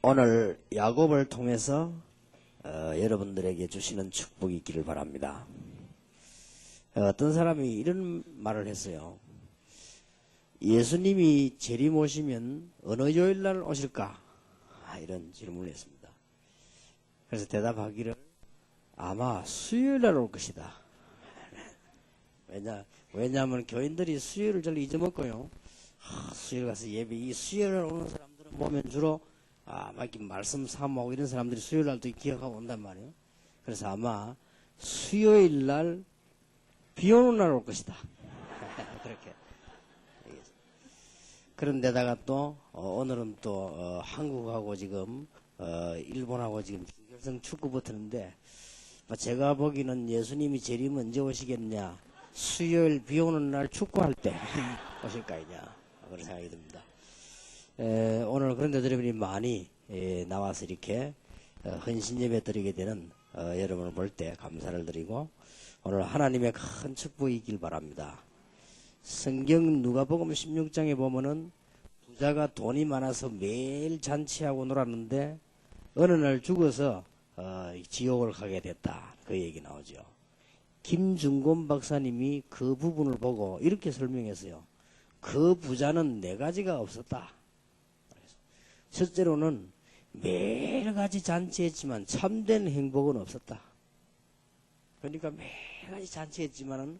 오늘 야곱을 통해서 여러분들에게 주시는 축복이 있기를 바랍니다. 어떤 사람이 이런 말을 했어요. 예수님이 재림 오시면 어느 요일날 오실까? 이런 질문을 했습니다. 그래서 대답하기를 아마 수요일날 올 것이다. 왜냐하면 교인들이 수요일을 잘 잊어먹고요. 수요일 가서 예배, 이 수요일날 오는 사람들은 보면 주로 막 이렇게 말씀 사모하고 이런 사람들이 수요일날도 기억하고 온단 말이에요. 그래서 아마 수요일날 비 오는 날 올 것이다. 그렇게. 그런데다가 또 오늘은 또 한국하고 지금 일본하고 지금 준결승 축구 붙었는데 제가 보기에는 예수님이 재림 언제 오시겠냐, 수요일 비 오는 날 축구할 때 오실까이냐, 그런 생각이 듭니다. 오늘 그런데 여러분이 많이 나와서 이렇게 헌신 예배 드리게 되는 여러분을 볼 때 감사를 드리고 오늘 하나님의 큰 축복이 있길 바랍니다. 성경 누가복음 16장에 보면은 부자가 돈이 많아서 매일 잔치하고 놀았는데 어느 날 죽어서 지옥을 가게 됐다, 그 얘기 나오죠. 김중곤 박사님이 그 부분을 보고 이렇게 설명했어요. 그 부자는 네 가지가 없었다. 첫째로는 매일같이 잔치했지만 참된 행복은 없었다. 그러니까 매일같이 잔치했지만은,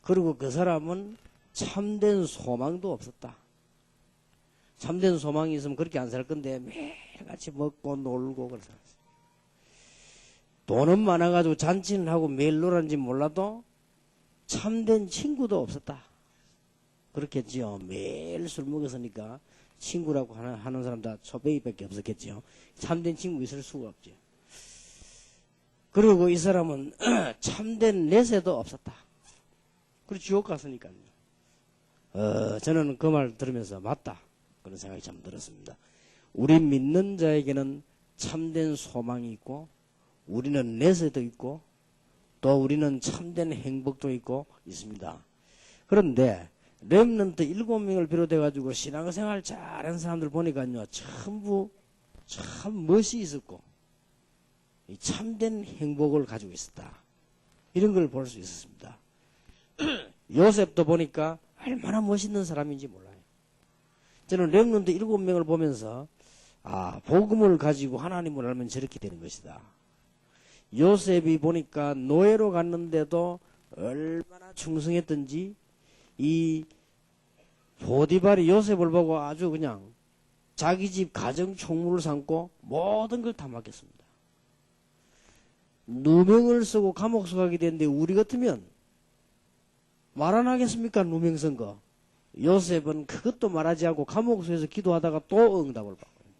그리고 그 사람은 참된 소망도 없었다. 참된 소망이 있으면 그렇게 안 살 건데 매일같이 먹고 놀고 그래서 돈은 많아가지고 잔치는 하고 매일 놀았는지 몰라도 참된 친구도 없었다. 그렇겠지요. 매일 술 먹었으니까 친구라고 하는 사람 다 초배기밖에 없었겠죠. 참된 친구 있을 수가 없죠. 그리고 이 사람은 참된 내세도 없었다. 그리고 지옥 갔으니까요. 저는 그 말 들으면서 맞다, 그런 생각이 참 들었습니다. 우리 믿는 자에게는 참된 소망이 있고, 우리는 내세도 있고, 또 우리는 참된 행복도 있고 있습니다. 그런데 렘넌트 7명을 비롯해가지고 신앙생활 잘하는 사람들 보니까요, 전부 참 멋이 있었고 참된 행복을 가지고 있었다, 이런 걸 볼 수 있었습니다. 요셉도 보니까 얼마나 멋있는 사람인지 몰라요. 저는 렘넌트 7명을 보면서 복음을 가지고 하나님을 알면 저렇게 되는 것이다. 요셉이 보니까 노예로 갔는데도 얼마나 충성했던지, 이 보디발이 요셉을 보고 아주 그냥 자기 집 가정 총무를 삼고 모든 걸 다 맡겼습니다. 누명을 쓰고 감옥서 가게 되는데 우리 같으면 말 안 하겠습니까? 누명 쓴 거. 요셉은 그것도 말하지 않고 감옥소에서 기도하다가 또 응답을 받고요.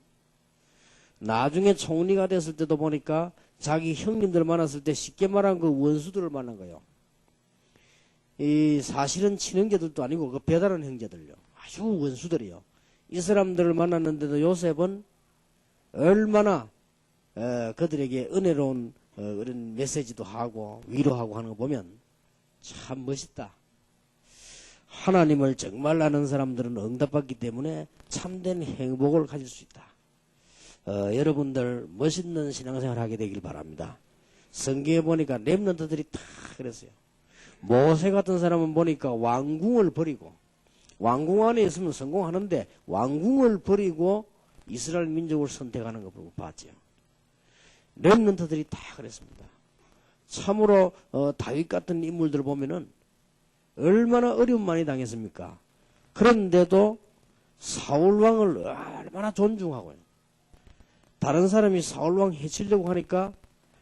나중에 총리가 됐을 때도 보니까 자기 형님들 만났을 때 쉽게 말한 그 원수들을 만난 거예요. 이 사실은 친형제들도 아니고 그 배다른 형제들요. 아주 원수들이요. 이 사람들을 만났는데도 요셉은 얼마나 그들에게 은혜로운 그런 메시지도 하고 위로하고 하는 거 보면 참 멋있다. 하나님을 정말 아는 사람들은 응답받기 때문에 참된 행복을 가질 수 있다. 여러분들 멋있는 신앙생활 하게 되길 바랍니다. 성경에 보니까 렘넌트들이 다 그랬어요. 모세 같은 사람은 보니까 왕궁을 버리고, 왕궁 안에 있으면 성공하는데 왕궁을 버리고 이스라엘 민족을 선택하는 거 보고 봤죠. 렘넌트들이 다 그랬습니다. 참으로 다윗 같은 인물들 보면은 얼마나 어려움 많이 당했습니까? 그런데도 사울왕을 얼마나 존중하고요. 다른 사람이 사울왕 해치려고 하니까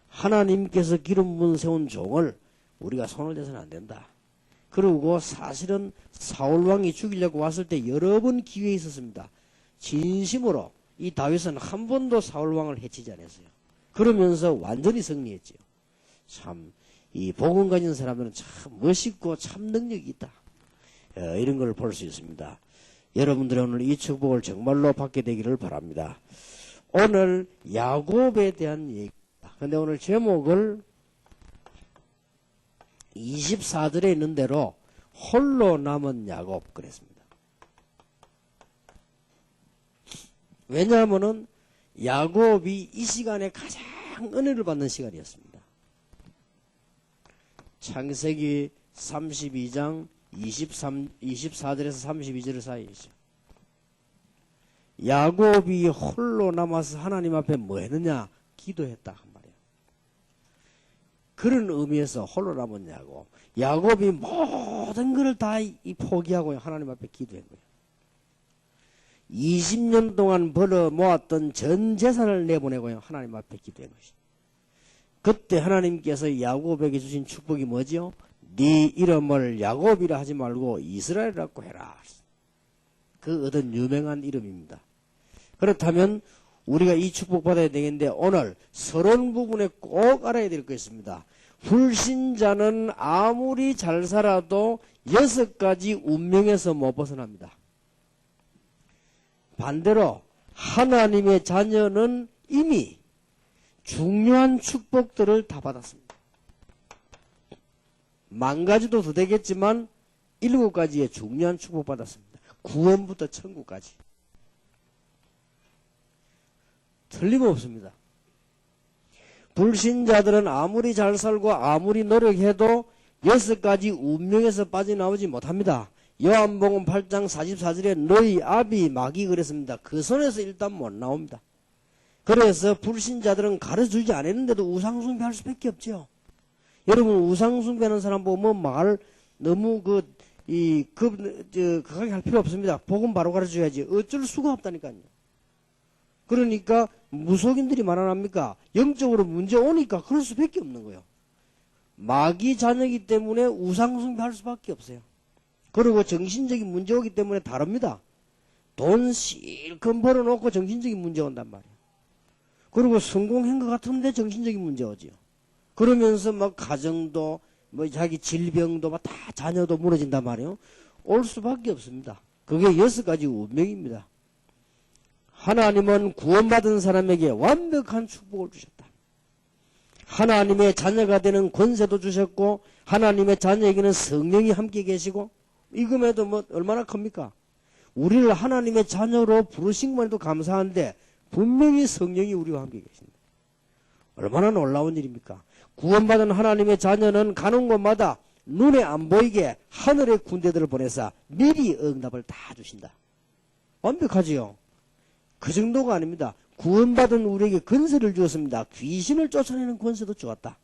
하나님께서 기름 부은 세운 종을 우리가 손을 대서는 안 된다. 그리고 사실은 사울왕이 죽이려고 왔을 때 여러 번 기회 있었습니다. 진심으로 이 다윗은 한 번도 사울왕을 해치지 않았어요. 그러면서 완전히 승리했지요. 참, 이 복음 가진 사람들은 참 멋있고 참 능력이 있다. 이런 걸 볼 수 있습니다. 여러분들은 오늘 이 축복을 정말로 받게 되기를 바랍니다. 오늘 야곱에 대한 얘기입니다. 근데 오늘 제목을 24절에 있는 대로 홀로 남은 야곱 그랬습니다. 왜냐하면은 야곱이 이 시간에 가장 은혜를 받는 시간이었습니다. 창세기 32장 24절에서 32절 사이이죠. 야곱이 홀로 남아서 하나님 앞에 뭐 했느냐? 기도했다 한 말이에요. 그런 의미에서 홀로 남은 야곱이 모든 것을 다 포기하고 하나님 앞에 기도한 거예요. 20년 동안 벌어 모았던 전 재산을 내보내고요 하나님 앞에 기도한 것이죠. 그때 하나님께서 야곱에게 주신 축복이 뭐지요? 네 이름을 야곱이라 하지 말고 이스라엘이라고 해라. 그 얻은 유명한 이름입니다. 그렇다면 우리가 이 축복받아야 되겠는데 오늘 서론 부분에 꼭 알아야 될 것 있습니다. 불신자는 아무리 잘 살아도 6가지 운명에서 못 벗어납니다. 반대로 하나님의 자녀는 이미 중요한 축복들을 다 받았습니다. 10,000가지도 더 되겠지만 7가지의 중요한 축복 받았습니다. 구원부터 천국까지. 틀림없습니다. 불신자들은 아무리 잘 살고 아무리 노력해도 6가지 운명에서 빠져나오지 못합니다. 요한복음 8장 44절에 너희 아비 마귀 그랬습니다. 그 손에서 일단 못 나옵니다. 그래서 불신자들은 가르쳐주지 않았는데도 우상숭배할 수밖에 없죠. 여러분 우상숭배하는 사람 보면 말 너무 극하게 할 필요 없습니다. 복음 바로 가르쳐줘야지. 어쩔 수가 없다니까요. 그러니까 무속인들이 말하랍니까? 영적으로 문제 오니까 그럴 수밖에 없는 거예요. 마귀 자녀이기 때문에 우상숭배할 수밖에 없어요. 그리고 정신적인 문제 오기 때문에 다릅니다. 돈 실컷 벌어놓고 정신적인 문제 온단 말이에요. 그리고 성공한 것 같은데 정신적인 문제 오지요. 그러면서 막 가정도 뭐 자기 질병도 막 다 자녀도 무너진단 말이에요. 올 수밖에 없습니다. 그게 6가지 운명입니다. 하나님은 구원받은 사람에게 완벽한 축복을 주셨다. 하나님의 자녀가 되는 권세도 주셨고 하나님의 자녀에게는 성령이 함께 계시고 이금에도 뭐 얼마나 큽니까? 우리를 하나님의 자녀로 부르신 것만 해도 감사한데 분명히 성령이 우리와 함께 계십니다. 얼마나 놀라운 일입니까? 구원받은 하나님의 자녀는 가는 곳마다 눈에 안 보이게 하늘의 군대들을 보내서 미리 응답을 다 주신다. 완벽하지요? 그 정도가 아닙니다. 구원받은 우리에게 권세를 주었습니다. 귀신을 쫓아내는 권세도 주었다.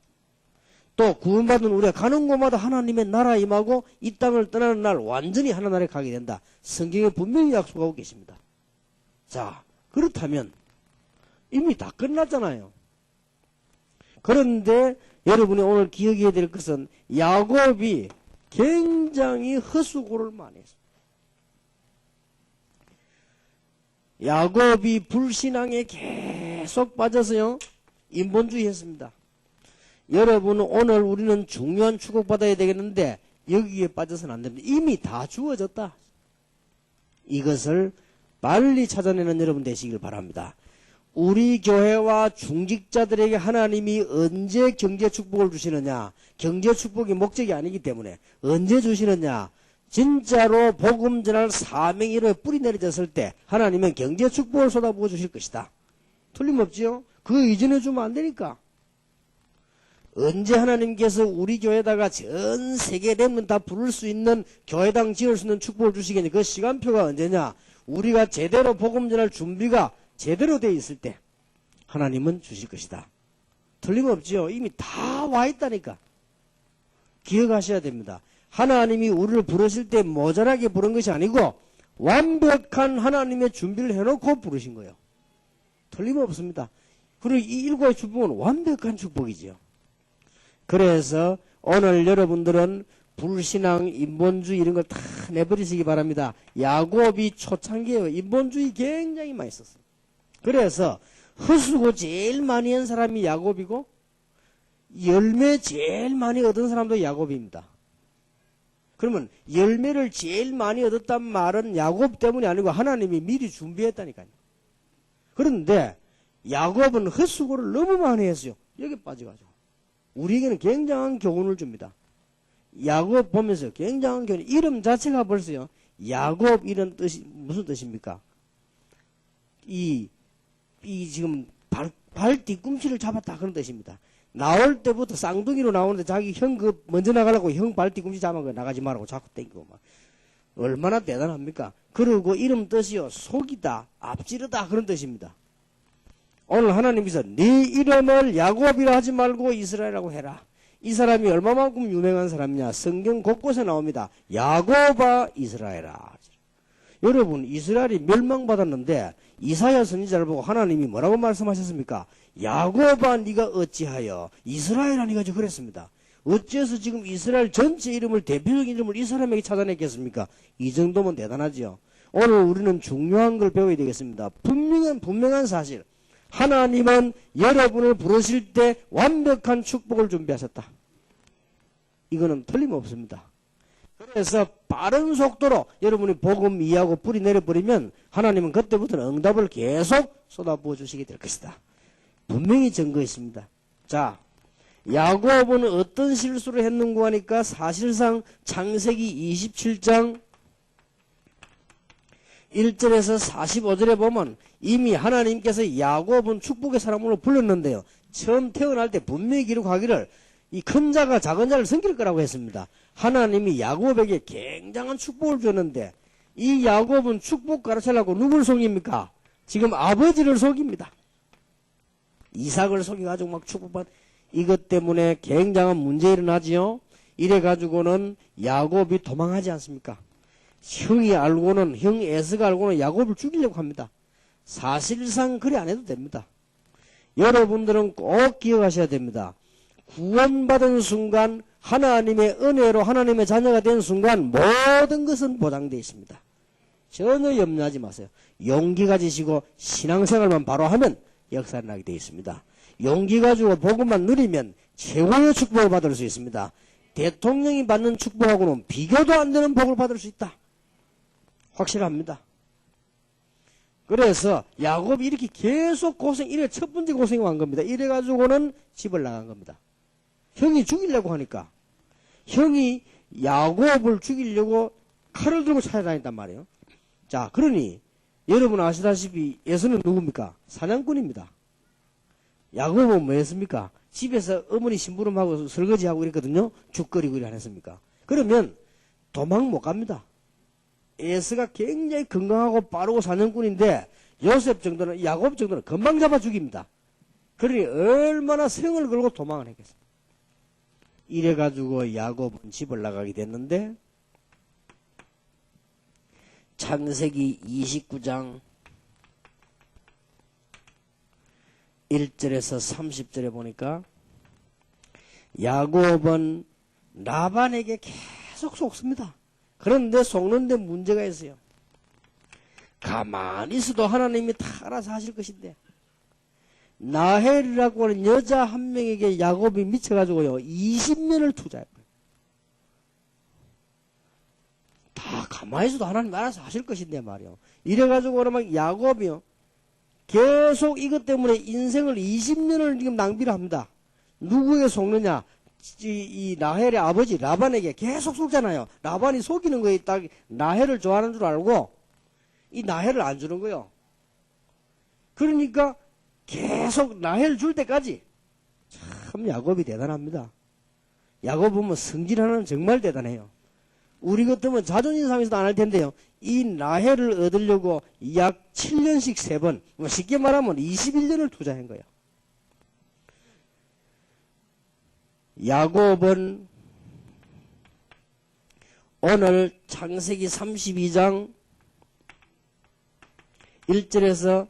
또 구원받은 우리가 가는 곳마다 하나님의 나라 임하고 이 땅을 떠나는 날 완전히 하나나라에 가게 된다. 성경에 분명히 약속하고 계십니다. 자, 그렇다면 이미 다 끝났잖아요. 그런데 여러분이 오늘 기억해야 될 것은 야곱이 굉장히 헛수고를 많이 했습니다. 야곱이 불신앙에 계속 빠져서요 인본주의 했습니다. 여러분 오늘 우리는 중요한 축복받아야 되겠는데 여기에 빠져서는 안 됩니다. 이미 다 주어졌다. 이것을 빨리 찾아내는 여러분 되시길 바랍니다. 우리 교회와 중직자들에게 하나님이 언제 경제 축복을 주시느냐? 경제 축복이 목적이 아니기 때문에 언제 주시느냐? 진짜로 복음 전할 사명이 이루어 뿌리 내려졌을 때 하나님은 경제 축복을 쏟아부어 주실 것이다. 틀림없지요? 그 이전에 주면 안 되니까. 언제 하나님께서 우리 교회에다가 전 세계 렘넌트 다 부를 수 있는 교회당 지을 수 있는 축복을 주시겠냐? 그 시간표가 언제냐? 우리가 제대로 복음 전할 준비가 제대로 되어 있을 때 하나님은 주실 것이다. 틀림없지요? 이미 다 와 있다니까. 기억하셔야 됩니다. 하나님이 우리를 부르실 때 모자라게 부른 것이 아니고 완벽한 하나님의 준비를 해놓고 부르신 거예요. 틀림없습니다. 그리고 이 7가지 축복은 완벽한 축복이지요. 그래서 오늘 여러분들은 불신앙, 인본주의 이런 걸 다 내버리시기 바랍니다. 야곱이 초창기에요. 인본주의 굉장히 많이 썼어요. 그래서 헛수고 제일 많이 한 사람이 야곱이고 열매 제일 많이 얻은 사람도 야곱입니다. 그러면 열매를 제일 많이 얻었단 말은 야곱 때문이 아니고 하나님이 미리 준비했다니까요. 그런데 야곱은 헛수고를 너무 많이 했어요. 여기 빠져가지고. 우리에게는 굉장한 교훈을 줍니다. 야곱 보면서 굉장한 교훈. 이름 자체가 벌써요. 야곱 이런 뜻이 무슨 뜻입니까? 이 이 지금 발 뒤꿈치를 잡았다 그런 뜻입니다. 나올 때부터 쌍둥이로 나오는데 자기 형 먼저 나가려고 형 발 뒤꿈치 잡아서 나가지 말라고 자꾸 땡기고 막. 얼마나 대단합니까? 그리고 이름 뜻이요. 속이다, 앞지르다 그런 뜻입니다. 오늘 하나님께서 네 이름을 야곱이라 하지 말고 이스라엘이라고 해라. 이 사람이 얼마만큼 유명한 사람이냐. 성경 곳곳에 나옵니다. 야곱아 이스라엘아. 여러분 이스라엘이 멸망받았는데 이사야 선지자를 보고 하나님이 뭐라고 말씀하셨습니까? 야곱아 네가 어찌하여 이스라엘아 네가 그랬습니다. 어째서 지금 이스라엘 전체 이름을 대표적인 이름을 이 사람에게 찾아냈겠습니까? 이 정도면 대단하지요. 오늘 우리는 중요한 걸 배워야 되겠습니다. 분명한 사실. 하나님은 여러분을 부르실 때 완벽한 축복을 준비하셨다. 이거는 틀림없습니다. 그래서 빠른 속도로 여러분이 복음 이해하고 뿌리 내려버리면 하나님은 그때부터는 응답을 계속 쏟아부어 주시게 될 것이다. 분명히 증거 있습니다. 자, 야곱은 어떤 실수를 했는고 하니까 사실상 창세기 27장 1절에서 45절에 보면 이미 하나님께서 야곱은 축복의 사람으로 불렀는데요. 처음 태어날 때 분명히 기록하기를 이 큰 자가 작은 자를 섬길 거라고 했습니다. 하나님이 야곱에게 굉장한 축복을 줬는데 이 야곱은 축복 가르치려고 누굴 속입니까? 지금 아버지를 속입니다. 이삭을 속여가지고 막 축복받 이것 때문에 굉장한 문제 일어나지요. 이래가지고는 야곱이 도망하지 않습니까? 형이 알고는 형 에서가 알고는 야곱을 죽이려고 합니다. 사실상 그래 안 해도 됩니다. 여러분들은 꼭 기억하셔야 됩니다. 구원받은 순간 하나님의 은혜로 하나님의 자녀가 된 순간 모든 것은 보장되어 있습니다. 전혀 염려하지 마세요. 용기 가지시고 신앙생활만 바로 하면 역사를 나게 되어 있습니다. 용기 가지고 복음만 누리면 최고의 축복을 받을 수 있습니다. 대통령이 받는 축복하고는 비교도 안 되는 복을 받을 수 있다. 확실합니다. 그래서 야곱이 이렇게 계속 이래 첫 번째 고생이 온 겁니다. 이래가지고는 집을 나간 겁니다. 형이 죽이려고 하니까 형이 야곱을 죽이려고 칼을 들고 찾아다녔단 말이에요. 자, 그러니 여러분 아시다시피 에서는 누굽니까? 사냥꾼입니다. 야곱은 뭐 했습니까? 집에서 어머니 심부름하고 설거지하고 이랬거든요. 죽거리고 이래 안 했습니까? 그러면 도망 못 갑니다. 에서가 굉장히 건강하고 빠르고 사냥꾼인데 요셉 정도는 야곱 정도는 금방 잡아 죽입니다. 그러니 얼마나 성을 걸고 도망을 했겠습니까? 이래가지고 야곱은 집을 나가게 됐는데 창세기 29장 1절에서 30절에 보니까 야곱은 라반에게 계속 속습니다. 그런데 속는데 문제가 있어요. 가만히 있어도 하나님이 다 알아서 하실 것인데 나헬이라고 하는 여자 한 명에게 야곱이 미쳐가지고요 20년을 투자해요. 다 가만히 있어도 하나님 알아서 하실 것인데 말이요. 이래가지고 그러면 야곱이요 계속 이것 때문에 인생을 20년을 지금 낭비를 합니다. 누구에게 속느냐? 이 나헬의 아버지 라반에게 계속 속잖아요. 라반이 속이는 거에 딱 나헬을 좋아하는 줄 알고 이 나헬을 안 주는 거예요. 그러니까 계속 나헬 줄 때까지 참 야곱이 대단합니다. 야곱 보면 성질 하나는 정말 대단해요. 우리 같으면 자존심 상해서도 안 할 텐데요. 이 나헬을 얻으려고 약 7년씩 3번, 쉽게 말하면 21년을 투자한 거예요. 야곱은 오늘 창세기 32장 1절에서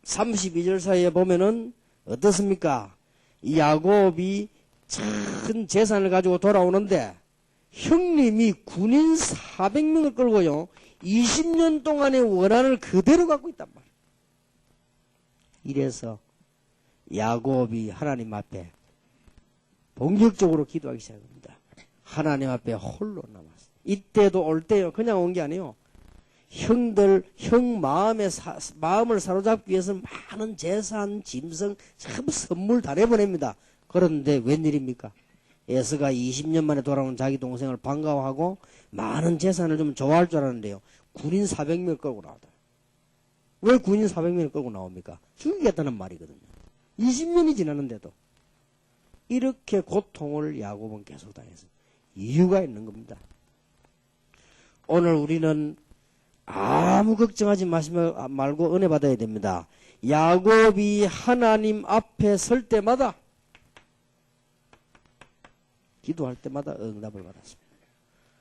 32절 사이에 보면은 어떻습니까? 이 야곱이 큰 재산을 가지고 돌아오는데 형님이 군인 400명을 끌고요 20년 동안의 원한을 그대로 갖고 있단 말이에요. 이래서 야곱이 하나님 앞에 본격적으로 기도하기 시작합니다. 하나님 앞에 홀로 남았어요. 이때도 올 때요 그냥 온 게 아니에요. 형들 형 마음을 사로잡기 위해서 많은 재산 짐승 참 선물 다 내보냅니다. 그런데 웬일입니까? 에서가 20년 만에 돌아온 자기 동생을 반가워하고 많은 재산을 좀 좋아할 줄 알았는데요. 군인 400명 끌고 나오다. 왜 군인 400명을 끌고 나옵니까? 죽이겠다는 말이거든요. 20년이 지났는데도 이렇게 고통을 야곱은 계속 당했어요. 이유가 있는 겁니다. 오늘 우리는 아무 걱정하지 말고 은혜 받아야 됩니다. 야곱이 하나님 앞에 설 때마다 기도할 때마다 응답을 받았습니다.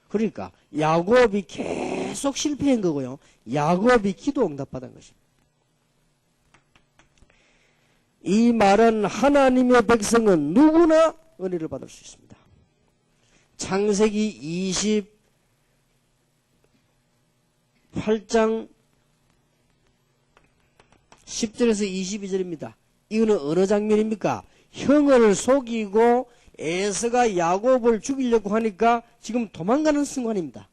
그러니까 야곱이 계속 실패한 거고요. 야곱이 기도 응답받은 것입니다. 이 말은 하나님의 백성은 누구나 은혜를 받을 수 있습니다. 창세기 28장 10절에서 22절입니다. 이거는 어느 장면입니까? 형을 속이고 에서가 야곱을 죽이려고 하니까 지금 도망가는 순간입니다.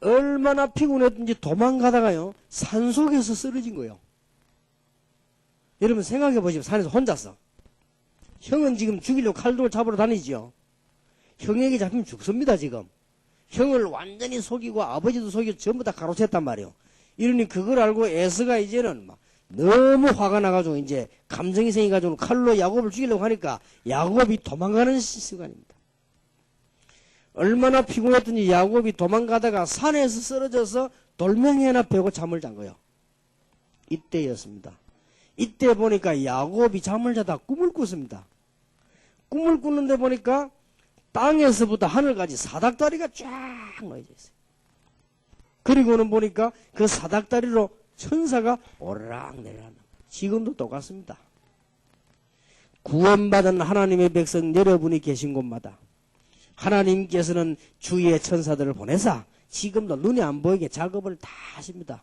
얼마나 피곤했든지 도망가다가요, 산속에서 쓰러진 거예요. 여러분 생각해 보시면 산에서 혼자서. 형은 지금 죽이려고 칼돌 잡으러 다니죠. 형에게 잡히면 죽습니다, 지금. 형을 완전히 속이고 아버지도 속이고 전부 다 가로챘단 말이에요. 이러니 그걸 알고 에서가 이제는 막 너무 화가 나가지고 이제 감정이 생겨가지고 칼로 야곱을 죽이려고 하니까 야곱이 도망가는 시간입니다. 얼마나 피곤했더니 야곱이 도망가다가 산에서 쓰러져서 돌멩이 하나 베고 잠을 잔 거예요. 이때였습니다. 이때 보니까 야곱이 잠을 자다 꿈을 꿨습니다. 꿈을 꾸는데 보니까 땅에서부터 하늘까지 사닥다리가 쫙 놓여져 있어요. 그리고는 보니까 그 사닥다리로 천사가 오르락 내려가는 거예요. 지금도 똑같습니다. 구원받은 하나님의 백성 여러분이 계신 곳마다 하나님께서는 주위의 천사들을 보내사 지금도 눈에 안 보이게 작업을 다 하십니다.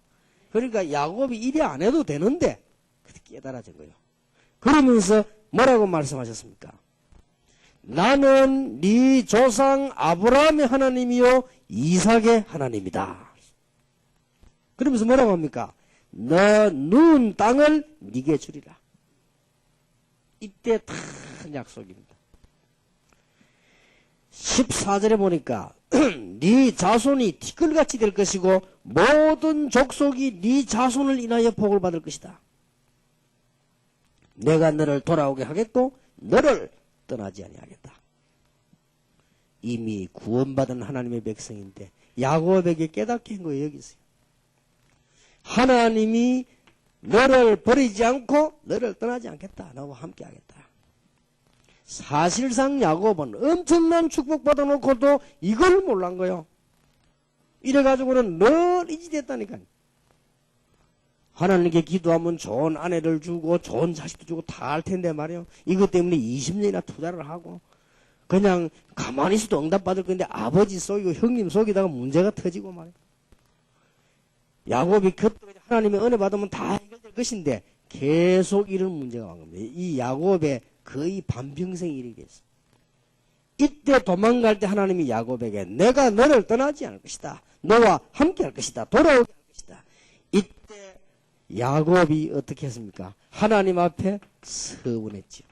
그러니까 야곱이 이래 안 해도 되는데 깨달아진 거예요. 그러면서 뭐라고 말씀하셨습니까? 나는 네 조상 아브라함의 하나님이요 이삭의 하나님이다. 그러면서 뭐라고 합니까? 너 누운 땅을 네게 주리라. 이때 다 약속입니다. 14절에 보니까 네 자손이 티끌같이 될 것이고 모든 족속이 네 자손을 인하여 복을 받을 것이다. 내가 너를 돌아오게 하겠고 너를 떠나지 아니하겠다. 이미 구원받은 하나님의 백성인데 야곱에게 깨닫게 한 거예요. 여기 있어요. 하나님이 너를 버리지 않고 너를 떠나지 않겠다. 너와 함께 하겠다. 사실상 야곱은 엄청난 축복받아 놓고도 이걸 몰란 거예요. 이래가지고는 늘 이지됐다니까요. 하나님께 기도하면 좋은 아내를 주고 좋은 자식도 주고 다 할 텐데 말이에요. 이것 때문에 20년이나 투자를 하고 그냥 가만히 있어도 응답받을 건데 아버지 속이고 형님 속이다가 문제가 터지고 말이에요. 야곱이 그때 하나님의 은혜 받으면 다 해결될 것인데 계속 이런 문제가 온 겁니다. 이 야곱의 거의 반평생 일이 됐어요. 이때 도망갈 때 하나님이 야곱에게 내가 너를 떠나지 않을 것이다. 너와 함께 할 것이다. 돌아오게 할 것이다. 이때 야곱이 어떻게 했습니까? 하나님 앞에 서원했지요.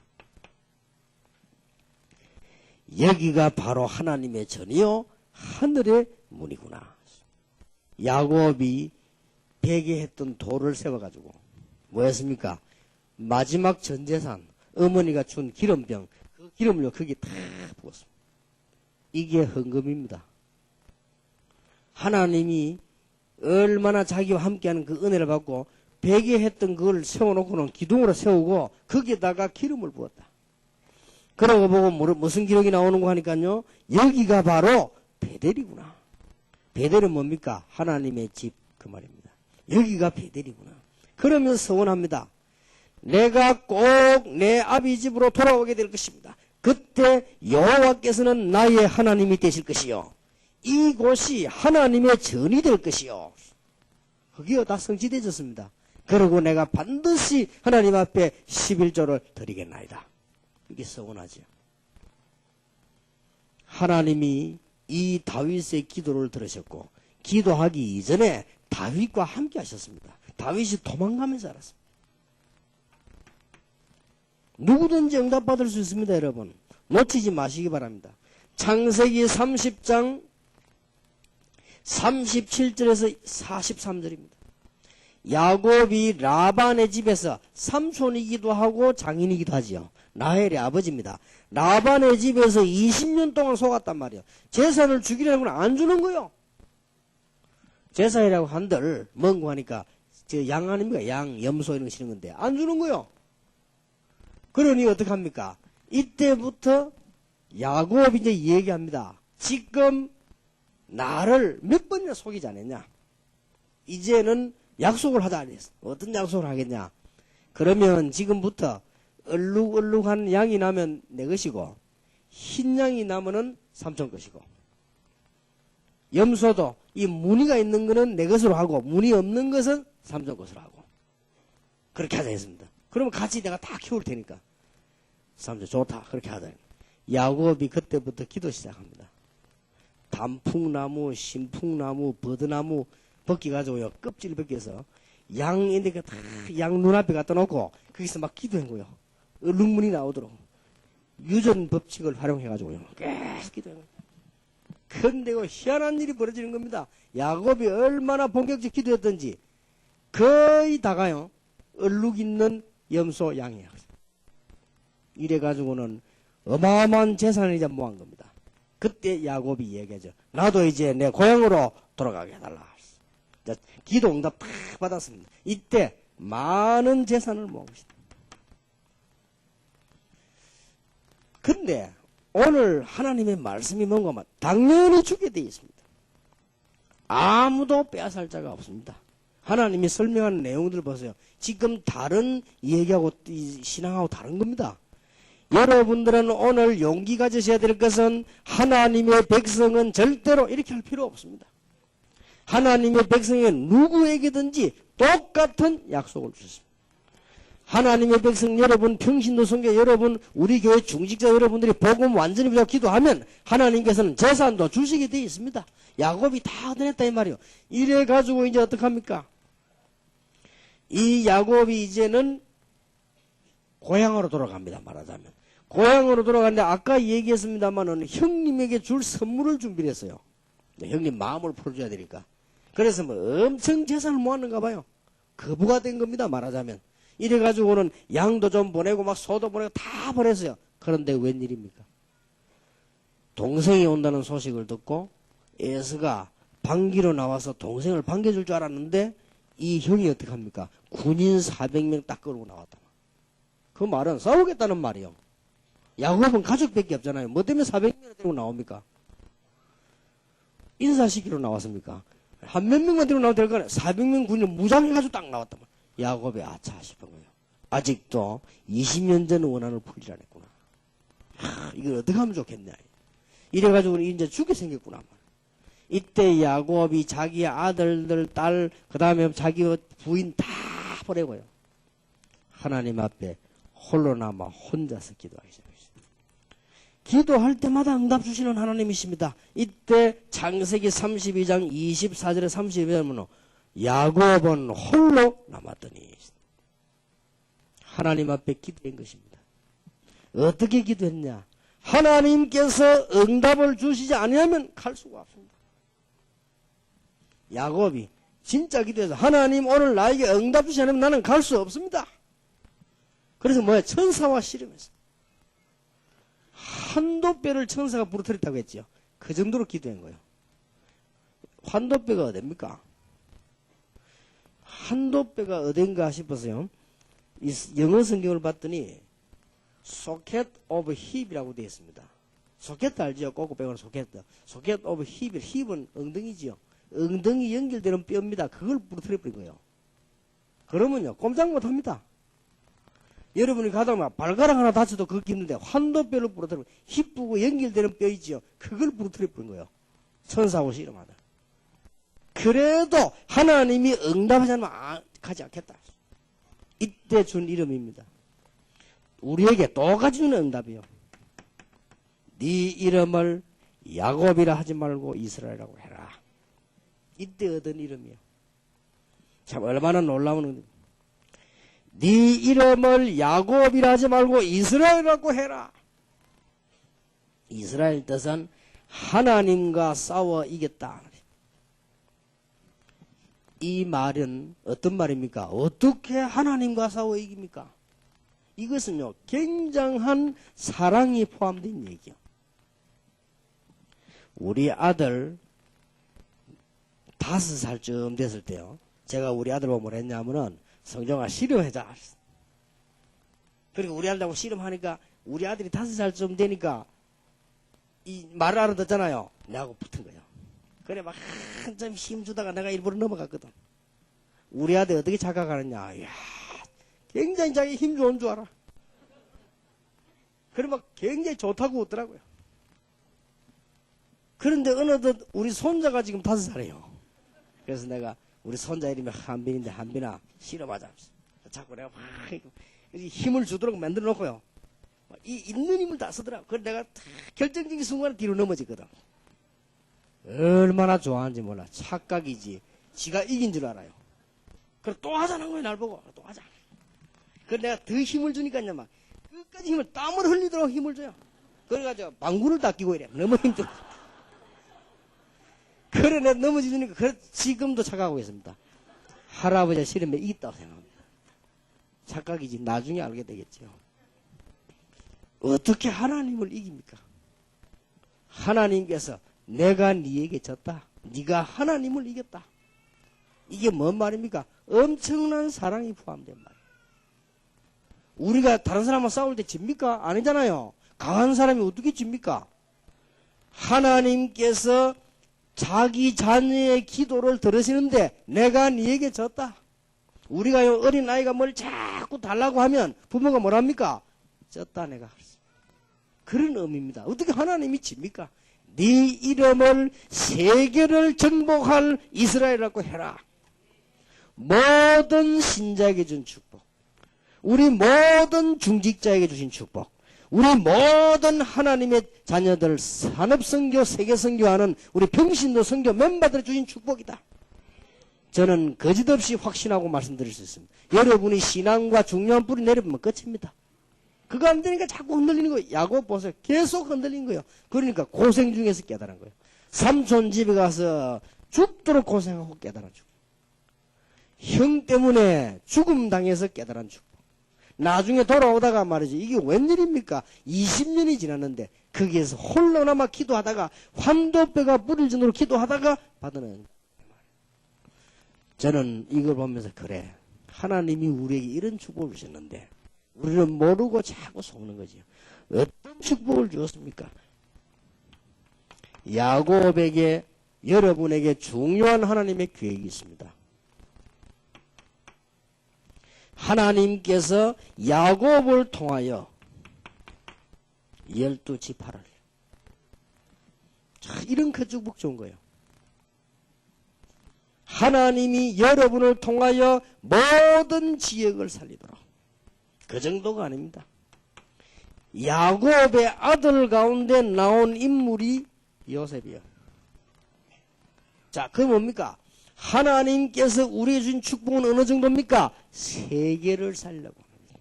여기가 바로 하나님의 전이요 하늘의 문이구나. 야곱이 베개했던 돌을 세워가지고 뭐였습니까? 마지막 전재산 어머니가 준 기름병 그 기름을요 거기에 다 부었습니다. 이게 헌금입니다. 하나님이 얼마나 자기와 함께하는 그 은혜를 받고 베개했던 그걸 세워놓고는 기둥으로 세우고 거기에다가 기름을 부었다. 그러고 보고 무슨 기록이 나오는 거 하니까요. 여기가 바로 베델이구나. 베델은 뭡니까? 하나님의 집 그 말입니다. 여기가 베델이구나. 그러면서 서원합니다. 내가 꼭 내 아비 집으로 돌아오게 될 것입니다. 그때 여호와께서는 나의 하나님이 되실 것이요. 이곳이 하나님의 전이 될 것이요. 거기요 다 성취되었습니다. 그리고 내가 반드시 하나님 앞에 11조를 드리겠나이다. 이게 서원하죠. 하나님이 이 다윗의 기도를 들으셨고 기도하기 이전에 다윗과 함께 하셨습니다. 다윗이 도망가면서 알았습니다. 누구든지 응답받을 수 있습니다. 여러분 놓치지 마시기 바랍니다. 창세기 30장 37절에서 43절입니다. 야곱이 라반의 집에서 삼촌이기도 하고 장인이기도 하지요. 라헬의 아버지입니다. 라반의 집에서 20년 동안 속았단 말이에요. 재산을 주기라는 건 안 주는 거요. 제사이라고 한들 뭔고 하니까 저 양 아닙니까? 양, 염소 이런 거 치는 건데 안 주는 거요. 그러니 어떡합니까? 이때부터 야곱이 이제 얘기합니다. 지금 나를 몇 번이나 속이지 않았냐? 이제는 약속을 하자 그랬어. 어떤 약속을 하겠냐? 그러면 지금부터 얼룩얼룩한 양이 나면 내 것이고 흰 양이 나면은 삼촌 것이고 염소도 이 무늬가 있는 거는 내 것으로 하고 무늬 없는 것은 삼촌 것으로 하고 그렇게 하자 했습니다. 그러면 같이 내가 다 키울 테니까 삼촌 좋다 그렇게 하자. 야곱이 그때부터 기도 시작합니다. 단풍나무, 신풍나무, 버드나무 벗기 가지고요. 껍질 벗겨서 양인데 다 양 눈앞에 갖다 놓고 거기서 막 기도한 거요. 얼룩무늬 나오도록 유전 법칙을 활용해 가지고요. 계속 기도한 거예요. 근데 희한한 일이 벌어지는 겁니다. 야곱이 얼마나 본격적 기도했던지 거의 다가요. 얼룩 있는 염소 양이에요. 이래 가지고는 어마어마한 재산을 이제 모은 겁니다. 그때 야곱이 얘기하죠. 나도 이제 내 고향으로 돌아가게 해달라. 기도 응답 팍 받았습니다. 이때 많은 재산을 모은 것입니다. 근데 오늘 하나님의 말씀이 뭔가 하면 당연히 주게 되어 있습니다. 아무도 빼앗을 자가 없습니다. 하나님이 설명하는 내용들 보세요. 지금 다른 얘기하고 신앙하고 다른 겁니다. 여러분들은 오늘 용기 가지셔야 될 것은 하나님의 백성은 절대로 이렇게 할 필요 없습니다. 하나님의 백성은 누구에게든지 똑같은 약속을 주셨습니다. 하나님의 백성 여러분, 평신도 성교 여러분, 우리 교회 중직자 여러분들이 복음 완전히 부자 기도하면 하나님께서는 재산도 주시게 되어 있습니다. 야곱이 다 얻어냈다 이 말이요. 이래 가지고 이제 어떡합니까? 이 야곱이 이제는 고향으로 돌아갑니다. 말하자면. 고향으로 돌아가는데 아까 얘기했습니다만은 형님에게 줄 선물을 준비를 했어요. 형님 마음을 풀어줘야 되니까. 그래서 뭐 엄청 재산을 모았는가 봐요. 거부가 된 겁니다. 말하자면. 이래가지고는 양도 좀 보내고 막 소도 보내고 다 보냈어요. 그런데 웬일입니까? 동생이 온다는 소식을 듣고 에서가 반기로 나와서 동생을 반겨줄 줄 알았는데 이 형이 어떡합니까? 군인 400명 딱 끌고 나왔다. 그 말은 싸우겠다는 말이요. 야곱은 가족밖에 없잖아요. 뭐 때문에 400명을 데리고 나옵니까? 인사시키러 나왔습니까? 한 몇 명만 데리고 나와도 될 거네. 400명 군인을 무장해가지고 딱 나왔단 말이야. 야곱이 아차 싶은 거예요. 아직도 20년 전 원한을 풀지 않았구나. 이걸 어떻게 하면 좋겠냐. 이래가지고 이제 죽게 생겼구나. 이때 야곱이 자기 아들들, 딸, 그 다음에 자기 부인 다 보내고요. 하나님 앞에 홀로 남아 혼자서 기도하기 시작했습니다. 기도할 때마다 응답 주시는 하나님이십니다. 이때 창세기 32장 24절에 32절에 보면 야곱은 홀로 남았더니 하나님 앞에 기도한 것입니다. 어떻게 기도했냐? 하나님께서 응답을 주시지 않으면 갈 수가 없습니다. 야곱이 진짜 기도해서 하나님 오늘 나에게 응답 주시지 않으면 나는 갈 수 없습니다. 그래서 뭐야? 천사와 씨름했어. 한도뼈를 천사가 부러뜨렸다고 했죠. 그 정도로 기도한 거예요. 한도뼈가 어딥니까? 한도뼈가 어딘가 싶어서요. 이 영어 성경을 봤더니 socket of hip이라고 되어 있습니다. 소켓 알죠? 꼬꼬뼈는 소켓. socket of hip. 힙은 엉덩이지요. 엉덩이 연결되는 뼈입니다. 그걸 부러뜨려버린 거예요. 그러면요, 꼼짝 못합니다. 여러분이 가다가 발가락 하나 다쳐도 그거 있는데 환도뼈를 부러뜨리고 힙부고 연결되는 뼈 있지요. 그걸 부러뜨려버린 거예요. 천사하고 씨름하다. 그래도 하나님이 응답하지 않으면 가지 않겠다. 이때 준 이름입니다. 우리에게 똑같이 주는 응답이요. 네 이름을 야곱이라 하지 말고 이스라엘이라고 해라. 이때 얻은 이름이요. 참 얼마나 놀라운 응답. 네 이름을 야곱이라 하지 말고 이스라엘이라고 해라. 이스라엘 뜻은 하나님과 싸워 이겼다. 이 말은 어떤 말입니까? 어떻게 하나님과 싸워 이깁니까? 이것은요, 굉장한 사랑이 포함된 얘기요. 우리 아들 5살쯤 됐을 때요, 제가 우리 아들 보고 뭘 했냐면은, 성정아, 씨름하자. 그리고 우리 아들하고 씨름하니까, 우리 아들이 5살쯤 되니까, 이 말을 알아듣잖아요. 내하고 붙은 거예요. 그래, 막, 한참 힘주다가 내가 일부러 넘어갔거든. 우리 아들 어떻게 착각하느냐. 이야, 굉장히 자기 힘 좋은 줄 알아. 그래, 막 굉장히 좋다고 웃더라고요. 그런데 어느덧 우리 손자가 지금 5살이에요. 그래서 내가 우리 손자 이름이 한빈인데, 한빈아, 씨름하자. 자꾸 내가 막 힘을 주도록 만들어 놓고요. 이 있는 힘을 다 쓰더라고. 그래서 내가 결정적인 순간에 뒤로 넘어지거든. 얼마나 좋아하는지 몰라. 착각이지. 지가 이긴 줄 알아요. 그래 또 하자는 거예요. 날 보고. 또 하자. 그래 내가 더 힘을 주니까 이제 막 끝까지 힘을, 땀을 흘리도록 힘을 줘요. 그래가지고 방구를 다 끼고 이래. 너무 힘들어. 그래 내가 넘어지니까 그래 지금도 착각하고 있습니다. 할아버지가 씨름에 이겼다고 생각합니다. 착각이지. 나중에 알게 되겠죠. 어떻게 하나님을 이깁니까? 하나님께서 내가 네에게 졌다. 네가 하나님을 이겼다. 이게 뭔 말입니까? 엄청난 사랑이 포함된 말이에요. 우리가 다른 사람과 싸울 때 집니까? 아니잖아요. 강한 사람이 어떻게 집니까? 하나님께서 자기 자녀의 기도를 들으시는데 내가 네에게 졌다. 우리가 어린 아이가 뭘 자꾸 달라고 하면 부모가 뭐랍니까? 졌다 내가. 그런 의미입니다. 어떻게 하나님이 집니까? 네 이름을 세계를 정복할 이스라엘이라고 해라. 모든 신자에게 준 축복, 우리 모든 중직자에게 주신 축복, 우리 모든 하나님의 자녀들 산업선교, 세계선교하는 우리 평신도 선교 멤버들이 주신 축복이다. 저는 거짓없이 확신하고 말씀드릴 수 있습니다. 여러분이 신앙과 중요한 뿌리 내려보면 끝입니다. 그거 안 되니까 자꾸 흔들리는 거예요. 야곱 보세요. 계속 흔들리는 거예요. 그러니까 고생 중에서 깨달은 거예요. 삼촌 집에 가서 죽도록 고생하고 깨달은 축복. 형 때문에 죽음 당해서 깨달은 축복. 나중에 돌아오다가 말이지, 이게 웬일입니까? 20년이 지났는데 거기에서 홀로 남아 기도하다가 환도뼈가 부릴 정도로 기도하다가 받는. 저는 이걸 보면서 그래, 하나님이 우리에게 이런 축복을 주셨는데 우리는 모르고 자꾸 속는 거죠. 어떤 축복을 주었습니까? 야곱에게, 여러분에게 중요한 하나님의 계획이 있습니다. 하나님께서 야곱을 통하여 12지파를, 이런 그 축복 좋은 거예요. 하나님이 여러분을 통하여 모든 지역을 살리도록. 그 정도가 아닙니다. 야곱의 아들 가운데 나온 인물이 요셉이요. 자, 그게 뭡니까? 하나님께서 우리에게 주신 축복은 어느 정도입니까? 세계를 살려고 합니다.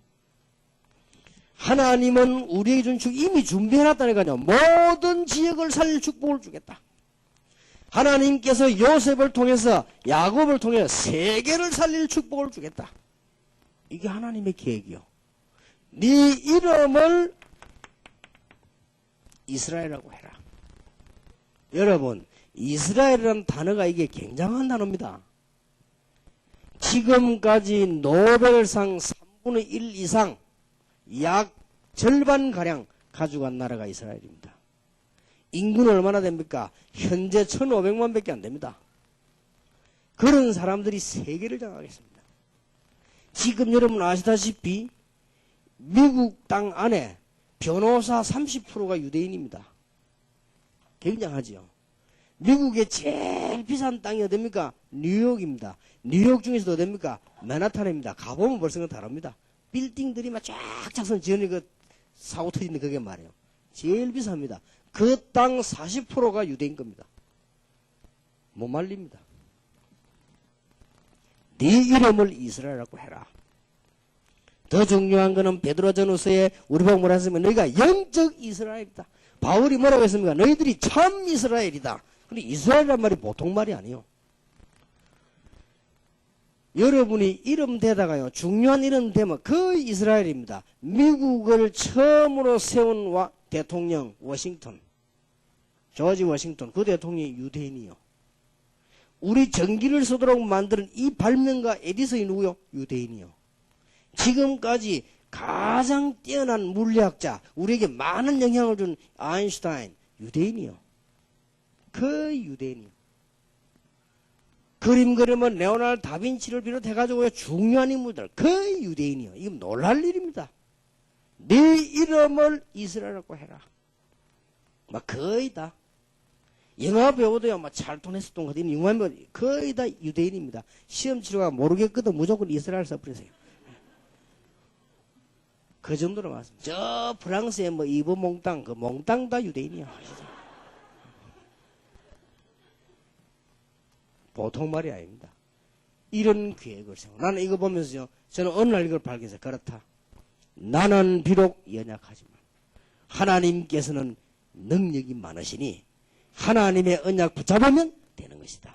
하나님은 우리에게 준 축복 이미 준비해놨다니까요. 모든 지역을 살릴 축복을 주겠다. 하나님께서 요셉을 통해서, 야곱을 통해서 세계를 살릴 축복을 주겠다. 이게 하나님의 계획이요. 네 이름을 이스라엘이라고 해라. 여러분, 이스라엘이라는 단어가 이게 굉장한 단어입니다. 지금까지 노벨상 3분의 1 이상, 약 절반가량 가져간 나라가 이스라엘입니다. 인구는 얼마나 됩니까? 현재 1,500만 밖에 안 됩니다. 그런 사람들이 세계를 장악했습니다. 지금 여러분 아시다시피 미국 땅 안에 변호사 30%가 유대인입니다. 굉장하지요. 미국의 제일 비싼 땅이 어딥니까? 뉴욕입니다. 뉴욕 중에서도 어딥니까? 맨하탄입니다. 가보면 벌써 그건 다릅니다. 빌딩들이 막 쫙 작선 지어니 그 사고 터지는 그게 말이에요. 제일 비쌉니다. 그 땅 40%가 유대인 겁니다. 못 말립니다. 네 이름을 이스라엘이라고 해라. 더 중요한 거는 베드로전후서에 우리 보고 뭐라 했으면 너희가 영적 이스라엘이다. 바울이 뭐라고 했습니까? 너희들이 참 이스라엘이다. 근데 이스라엘이란 말이 보통 말이 아니에요. 여러분이 이름 대다가요, 중요한 이름 되면 그 이스라엘입니다. 미국을 처음으로 세운 대통령 워싱턴, 조지 워싱턴, 그 대통령이 유대인이요. 우리 전기를 쓰도록 만드는 이 발명가 에디슨이 누구요? 유대인이요. 지금까지 가장 뛰어난 물리학자, 우리에게 많은 영향을 준 아인슈타인, 유대인이요. 그 유대인이요. 그림 그리면 레오나르도 다빈치를 비롯해가지고 중요한 인물들, 그 유대인이요. 이건 놀랄 일입니다. 네 이름을 이스라엘이라고 해라. 막 거의 다. 영화 배우도요, 막 찰톤 헤스턴 같은 영화 배우 거의 다 유대인입니다. 시험 치료가 모르겠거든 무조건 이스라엘 써버리세요. 그 정도로 맞습니다. 저 프랑스의 뭐 이브 몽땅, 그 몽땅 다 유대인이야. 보통 말이 아닙니다. 이런 계획을 세워. 나는 이거 보면서요, 저는 어느 날 이걸 발견해서 그렇다. 나는 비록 연약하지만 하나님께서는 능력이 많으시니 하나님의 언약 붙잡으면 되는 것이다.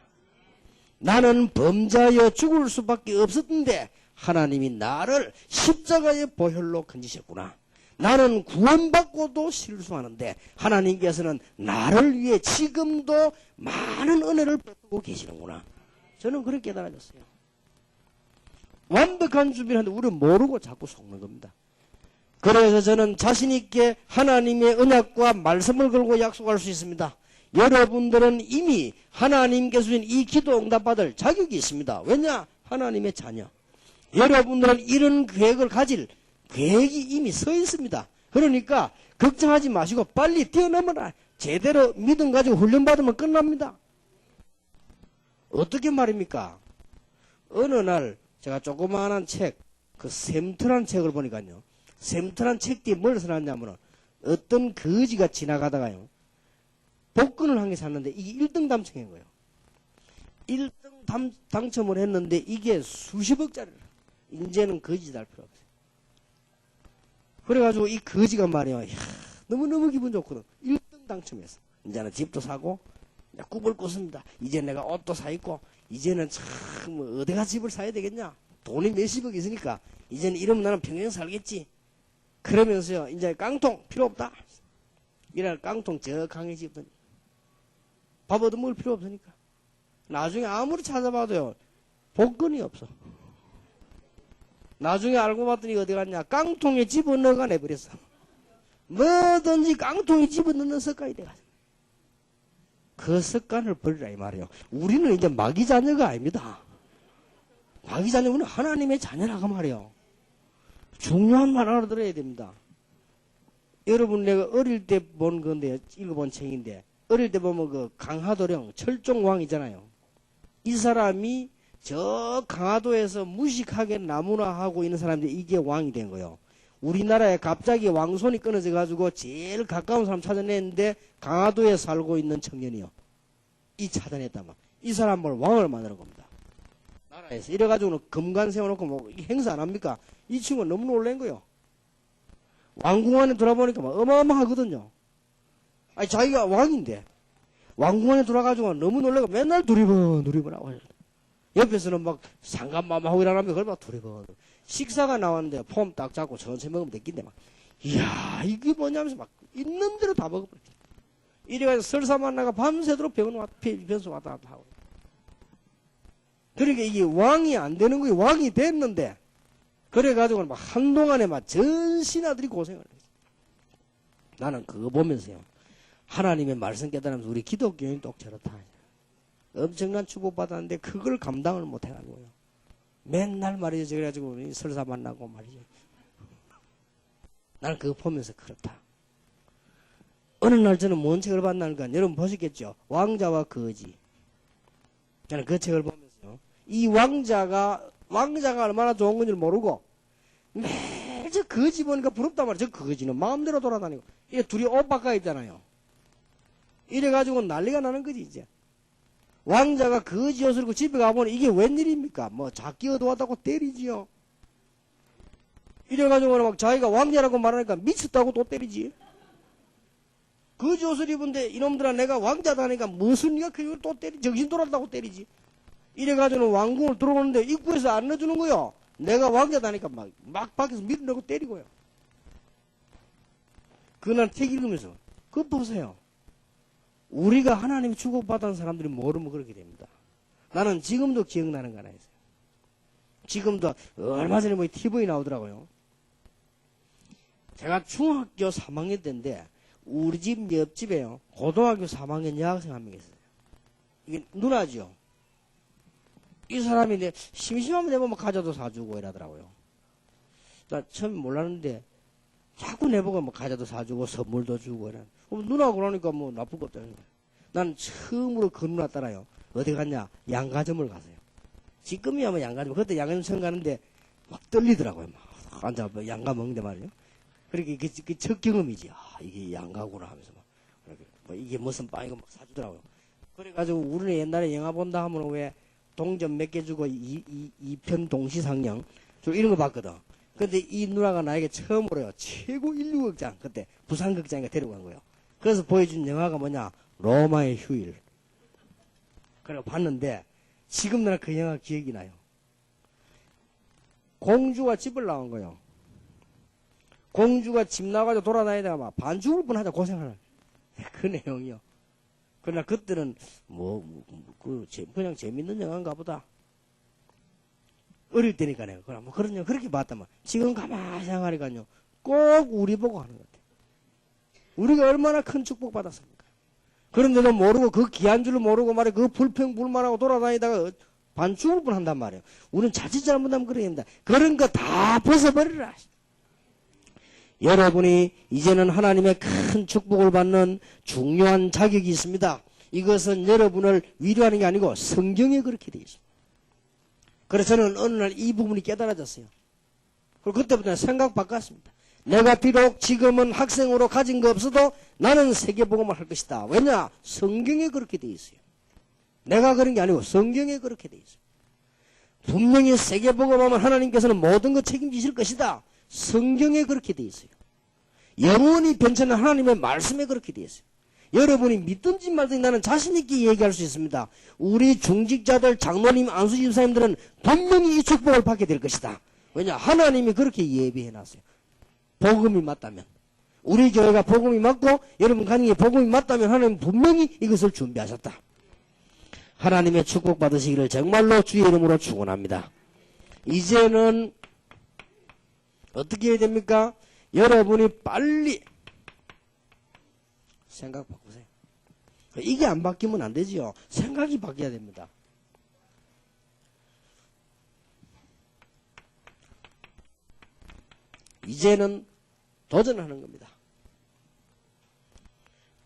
나는 범자여 죽을 수밖에 없었는데 하나님이 나를 십자가의 보혈로 건지셨구나. 나는 구원받고도 실수하는데 하나님께서는 나를 위해 지금도 많은 은혜를 베푸고 계시는구나. 저는 그렇게 깨달아졌어요. 완벽한 준비를 하는데 우리는 모르고 자꾸 속는 겁니다. 그래서 저는 자신 있게 하나님의 언약과 말씀을 걸고 약속할 수 있습니다. 여러분들은 이미 하나님께서 주신 이 기도 응답받을 자격이 있습니다. 왜냐? 하나님의 자녀. 여러분들은 이런 계획을 가질 계획이 이미 서 있습니다. 그러니까 걱정하지 마시고 빨리 뛰어넘어라. 제대로 믿음 가지고 훈련받으면 끝납니다. 어떻게 말입니까? 어느 날 제가 조그마한 책, 그 샘트란 책을 보니까요. 샘트란 책 뒤에 뭘 써놨냐면 어떤 거지가 지나가다가요. 복권을 한 개 샀는데 이게 1등 당첨인 거예요. 1등 당첨을 했는데 이게 수십억짜리라. 이제는 거지 달 필요 없어요. 그래가지고 이 거지가 말이야. 너무너무 기분 좋거든. 1등 당첨했어. 이제는 집도 사고 꿈을 꿨습니다. 이제 내가 옷도 사 입고 이제는 참 어디가 집을 사야 되겠냐. 돈이 몇십억 있으니까 이제는 이러면 나는 평생 살겠지. 그러면서요. 이제 깡통 필요 없다. 이래 깡통 저 강에 집더니 밥 얻어먹을 필요 없으니까. 나중에 아무리 찾아봐도요. 복권이 없어. 나중에 알고 봤더니 어디 갔냐. 깡통에 집어넣어가 내버렸어. 뭐든지 깡통에 집어넣는 습관이 돼가지고. 그 습관을 버리라 이 말이에요. 우리는 이제 마귀 자녀가 아닙니다. 마귀 자녀는 하나님의 자녀라고 말이에요. 중요한 말 알아들어야 됩니다. 여러분 내가 어릴 때 본 건데 읽어본 책인데 어릴 때 보면 그 강하도령 철종왕이잖아요. 이 사람이 저 강화도에서 무식하게 나무나 하고 있는 사람들이 이게 왕이 된 거예요. 우리나라에 갑자기 왕손이 끊어져 가지고 제일 가까운 사람 찾아냈는데 강화도에 살고 있는 청년이요. 이 찾아냈다만 이 사람을 왕을 만드는 겁니다. 나라에서 이래가지고는 금관 세워놓고 뭐 행사 안 합니까? 이 친구가 너무 놀란 거예요. 왕궁 안에 돌아보니까 막 어마어마하거든요. 아니 자기가 왕인데 왕궁 안에 돌아가지고 너무 놀래고 맨날 두리번 하고 옆에서는 막 상감마마하고 일어나면 그걸 막 두리번. 식사가 나왔는데 폼 딱 잡고 천천히 먹으면 됐긴데 막 이야 이게 뭐냐면서 막 있는 대로 다 먹어버려. 이래가지고 설사 만나가 밤새도록 변소 왔다 갔다 하고. 그러니까 이게 왕이 안 되는 거예요. 왕이 됐는데 그래가지고는 막 한동안에 막 전 신하들이 고생을 했어요. 나는 그거 보면서요. 하나님의 말씀 깨달으면서 우리 기독교인 똑 저렇다. 엄청난 축복받았는데 그걸 감당을 못 해가지고요. 맨날 말이죠. 그래가지고 설사 만나고 말이죠. 나는 그거 보면서 그렇다. 어느 날 저는 뭔 책을 봤나니까 여러분 보셨겠죠. 왕자와 거지. 저는 그 책을 보면서요. 이 왕자가 얼마나 좋은 건지 모르고 매일 저 거지 보니까 부럽단 말이에요. 저 거지는 마음대로 돌아다니고 이게 둘이 옷 바꿔 있잖아요. 이래가지고 난리가 나는 거지 이제. 왕자가 거지 옷을 입고 집에 가보니 이게 웬일입니까? 뭐 작기 얻어왔다고 때리지요. 이래가지고 막 자기가 왕자라고 말하니까 미쳤다고 또 때리지. 거지 옷을 입은데 이놈들아 내가 왕자다 하니까 무슨 니가 그걸 또 때리지. 정신 돌았다고 때리지. 이래가지고는 왕궁을 들어오는데 입구에서 안 넣어주는 거요. 내가 왕자다니까 막 밖에서 밀어내고 때리고요. 그날 책 읽으면서 그거 보세요. 우리가 하나님 축복받은 사람들이 모르면 그렇게 됩니다. 나는 지금도 기억나는 거 하나 있어요. 지금도 얼마 전에 뭐 TV에 나오더라고요. 제가 중학교 3학년 때인데 우리 집 옆집에요. 고등학교 3학년 여학생 한 명 있어요. 이게 누나죠. 이 사람이 이제 심심하면 내보면 과자도 사주고 이러더라고요. 나 처음 몰랐는데 자꾸 내보고 뭐 과자도 사주고 선물도 주고 이래. 누나가 그러니까 뭐 나쁠 거 없다는 거예요. 난 처음으로 그 누나 따라요. 어디 갔냐? 양가점을 갔어요. 지금이야 뭐 양가점. 그때 양가점 처음 가는데 막 떨리더라고요. 막 앉아 뭐 양가 먹는데 말이에요. 그렇게 그 첫 경험이지. 아, 이게 양가구나 하면서 막. 뭐 이게 무슨 빵이고 막 사주더라고요. 그래가지고 우리는 옛날에 영화 본다 하면 왜 동전 몇 개 주고 2편 동시상영 이런 거 봤거든. 근데 이 누나가 나에게 처음으로요. 최고 인류극장 그때 부산극장에 데려간 거예요. 그래서 보여준 영화가 뭐냐? 로마의 휴일. 그래 봤는데 지금 나는 그 영화 기억이 나요. 공주가 집을 나온 거예요. 공주가 집 나가지고 돌아다니다가 막 반죽을 뻔하자 고생하는 그 내용이요. 그러나 그때는 그냥 재밌는 영화인가 보다. 어릴 때니까 내가 그럼 그런 영화 그렇게 봤다만 지금 가만히 생각하니까요. 꼭 우리 보고 하는 것 같아. 우리가 얼마나 큰 축복 받았습니까? 그런데도 모르고 그 귀한 줄을 모르고 말이야 그 불평불만하고 돌아다니다가 반죽을 뻔한단 말이에요. 우리는 자칫 잘못하면 그래야 됩니다. 그런 거 다 벗어버리라. 여러분이 이제는 하나님의 큰 축복을 받는 중요한 자격이 있습니다. 이것은 여러분을 위로하는 게 아니고 성경에 그렇게 되어 있습니다. 그래서 저는 어느 날 이 부분이 깨달아졌어요. 그리고 그때부터 생각 바꿨습니다. 내가 비록 지금은 학생으로 가진 거 없어도 나는 세계복음을 할 것이다. 왜냐? 성경에 그렇게 되어 있어요. 내가 그런 게 아니고 성경에 그렇게 되어 있어요. 분명히 세계복음하면 하나님께서는 모든 것 책임지실 것이다. 성경에 그렇게 되어 있어요. 영원히 변천한 하나님의 말씀에 그렇게 되어 있어요. 여러분이 믿든지 말든지 나는 자신 있게 얘기할 수 있습니다. 우리 중직자들, 장로님, 안수집사님들은 분명히 이 축복을 받게 될 것이다. 왜냐? 하나님이 그렇게 예비해 놨어요. 복음이 맞다면. 우리 교회가 복음이 맞고 여러분 가정에 복음이 맞다면 하나님은 분명히 이것을 준비하셨다. 하나님의 축복 받으시기를 정말로 주의 이름으로 축원합니다. 이제는 어떻게 해야 됩니까? 여러분이 빨리 생각 바꾸세요. 이게 안 바뀌면 안 되지요. 생각이 바뀌어야 됩니다. 이제는 도전하는 겁니다.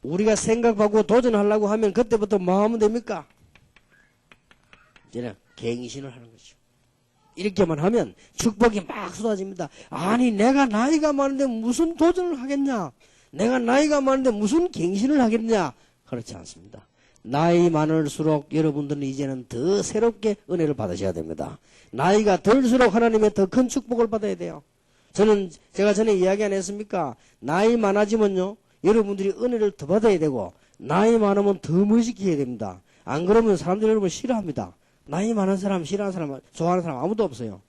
우리가 생각 바꾸고 도전하려고 하면 그때부터 뭐 하면 됩니까? 이제는 갱신을 하는 거죠. 이렇게만 하면 축복이 막 쏟아집니다. 아니 내가 나이가 많은데 무슨 도전을 하겠냐? 내가 나이가 많은데 무슨 갱신을 하겠냐? 그렇지 않습니다. 나이 많을수록 여러분들은 이제는 더 새롭게 은혜를 받으셔야 됩니다. 나이가 들수록 하나님의 더 큰 축복을 받아야 돼요. 제가 전에 이야기 안 했습니까? 나이 많아지면요 여러분들이 은혜를 더 받아야 되고 나이 많으면 더 멋있게 해야 됩니다. 안 그러면 사람들이 여러분 싫어합니다. 나이 많은 사람, 싫어하는 사람, 좋아하는 사람 아무도 없어요.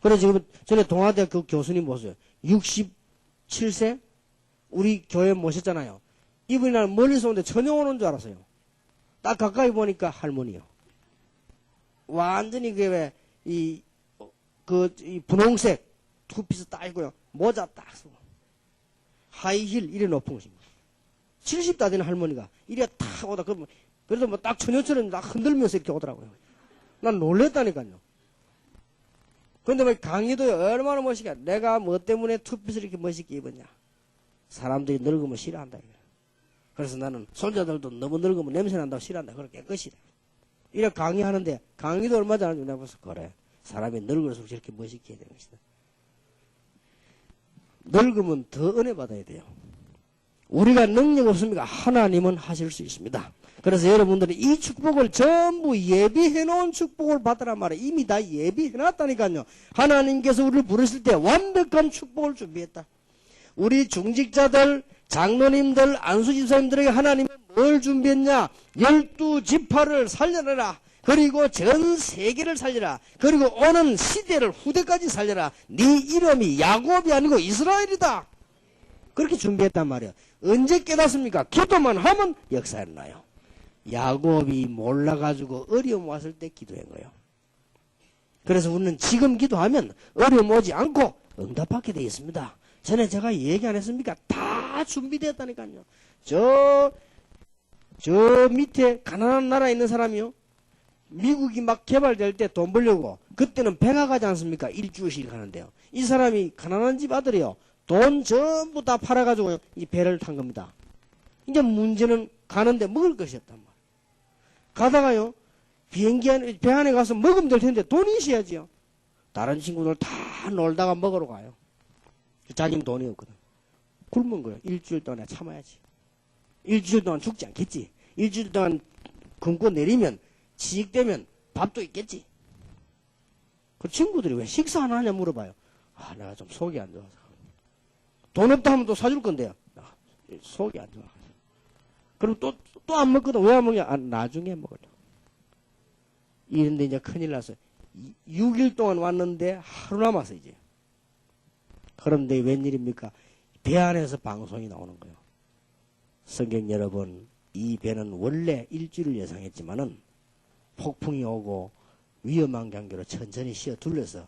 그래서 지금 전에 동아대학 그 교수님 보세요. 67세? 우리 교회 모셨잖아요. 이분이 나는 멀리서 오는데 전혀 오는 줄 알았어요. 딱 가까이 보니까 할머니요. 완전히 이 분홍색 투피스 딱 입고요. 모자 딱 쓰고. 하이힐 이래 높은 것입니다. 70다 되는 할머니가 이래 탁 오다. 그래서 뭐 딱 처녀처럼 딱 흔들면서 이렇게 오더라고요. 난 놀랬다니까요. 근데 뭐 강의도 얼마나 멋있게, 내가 뭐 때문에 투피스를 이렇게 멋있게 입었냐. 사람들이 늙으면 싫어한다. 그래서 나는 손자들도 너무 늙으면 냄새난다고 싫어한다. 그걸 깨끗이. 이래 강의하는데, 강의도 얼마 전에 내가 벌써 그래. 사람이 늙을수록 저렇게 멋있게 해야 되는 것이다. 늙으면 더 은혜 받아야 돼요. 우리가 능력 없습니까? 하나님은 하실 수 있습니다. 그래서 여러분들이 이 축복을 전부 예비해 놓은 축복을 받으란 말이에요. 이미 다 예비해 놨다니까요. 하나님께서 우리를 부르실 때 완벽한 축복을 준비했다. 우리 중직자들, 장로님들, 안수집사님들에게 하나님은 뭘 준비했냐? 12지파를 살려내라. 그리고 전 세계를 살려라. 그리고 오는 시대를 후대까지 살려라. 네 이름이 야곱이 아니고 이스라엘이다. 그렇게 준비했단 말이에요. 언제 깨닫습니까? 기도만 하면 역사 일어나요. 야곱이 몰라가지고 어려움 왔을 때 기도한 거예요. 그래서 우리는 지금 기도하면 어려움 오지 않고 응답받게 되어 있습니다. 전에 제가 얘기 안 했습니까? 다 준비되었다니까요. 저 밑에 가난한 나라에 있는 사람이요. 미국이 막 개발될 때 돈 벌려고 그때는 배가 가지 않습니까? 일주일씩 가는데요. 이 사람이 가난한 집 아들이요. 돈 전부 다 팔아가지고 이 배를 탄 겁니다. 이제 문제는 가는데 먹을 것이 없단 말이에요. 가다가요. 배 안에 가서 먹으면 될 텐데 돈이 있어야지요. 다른 친구들 다 놀다가 먹으러 가요. 자기는 돈이 없거든. 굶은 거예요. 일주일 동안 참아야지. 일주일 동안 죽지 않겠지. 일주일 동안 굶고 내리면 지익되면 밥도 있겠지. 그 친구들이 왜 식사 안 하냐 물어봐요. 아, 내가 좀 속이 안 좋아서. 돈 없다 하면 또 사줄 건데요. 속이 안 좋아. 그럼 또 안 먹거든. 왜 안 먹냐? 아, 나중에 먹으려고. 이런데 이제 큰일 났어요. 6일 동안 왔는데 하루 남았어, 이제. 그런데 웬일입니까? 배 안에서 방송이 나오는 거예요. 성경 여러분, 이 배는 원래 일주일을 예상했지만은 폭풍이 오고 위험한 관계로 천천히 쉬어 둘러서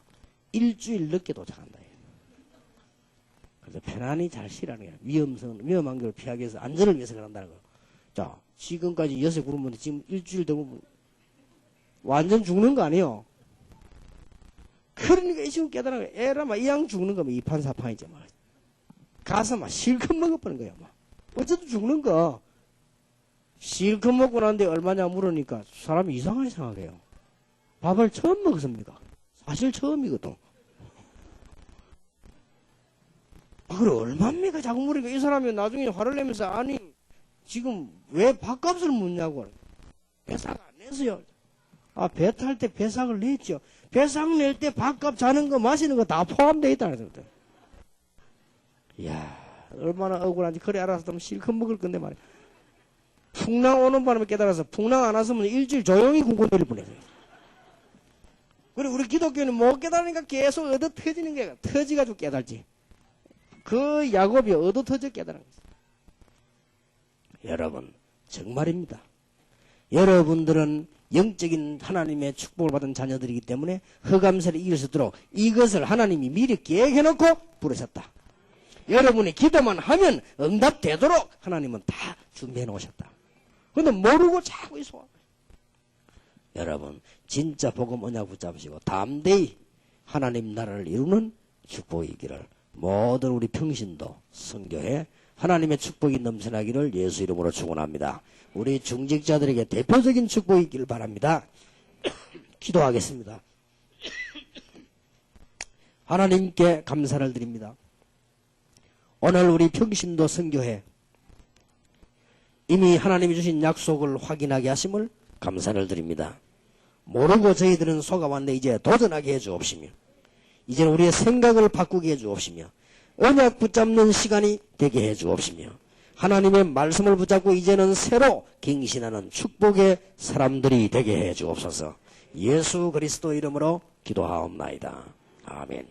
일주일 늦게 도착한다. 그래서 편안히 잘 쉬라는 거예요. 위험한 걸 피하기 위해서 안전을 위해서 그런다는 거예요. 자, 지금까지 6 그룹인데 지금 일주일 되면 완전 죽는 거 아니에요? 그러니까 이 친구 깨달은 거예요. 애라 막 이왕 죽는 거면 이판사판이지 막. 가서 막 실컷 먹어버린 거예요. 막. 어쨌든 죽는 거. 실컷 먹고 난데 얼마냐 물으니까 사람이 이상하게 생각해요. 밥을 처음 먹었습니까? 사실 처음이거든. 아, 그래, 얼마입니까? 자꾸 물으니까 이 사람이 나중에 화를 내면서, 아니, 지금 왜 밥값을 묻냐고. 배상 안 냈어요. 아, 배 탈 때 배상을 냈죠. 배상 낼 때 밥값 자는 거, 마시는 거 다 포함되어 있다는 거죠. 이야, 얼마나 억울한지. 그래, 알았으면 실컷 먹을 건데 말이야. 풍랑 오는 바람에 깨달아서 풍랑 안 왔으면 일주일 조용히 굶고 내릴 뻔했어요. 그리고 우리 기독교는 못 깨달으니까 계속 얻어 터지는 게 터지가지고 깨달지. 그 야곱이 얻어 터져 깨달은 거죠. 여러분, 정말입니다. 여러분들은 영적인 하나님의 축복을 받은 자녀들이기 때문에 흑암세를 이길 수 있도록 이것을 하나님이 미리 계획해놓고 부르셨다. 여러분이 기도만 하면 응답되도록 하나님은 다 준비해 놓으셨다. 그런데 모르고 자꾸 있어. 여러분, 진짜 복음 언약 붙잡으시고 담대히 하나님 나라를 이루는 축복이 있기를 모든 우리 평신도 선교회 하나님의 축복이 넘쳐나기를 예수 이름으로 축원합니다. 우리 중직자들에게 대표적인 축복이 있기를 바랍니다. 기도하겠습니다. 하나님께 감사를 드립니다. 오늘 우리 평신도 선교회 이미 하나님이 주신 약속을 확인하게 하심을 감사를 드립니다. 모르고 저희들은 속아왔는데 이제 도전하게 해주옵시며 이제는 우리의 생각을 바꾸게 해주옵시며 언약 붙잡는 시간이 되게 해주옵시며 하나님의 말씀을 붙잡고 이제는 새로 갱신하는 축복의 사람들이 되게 해주옵소서. 예수 그리스도 이름으로 기도하옵나이다. 아멘.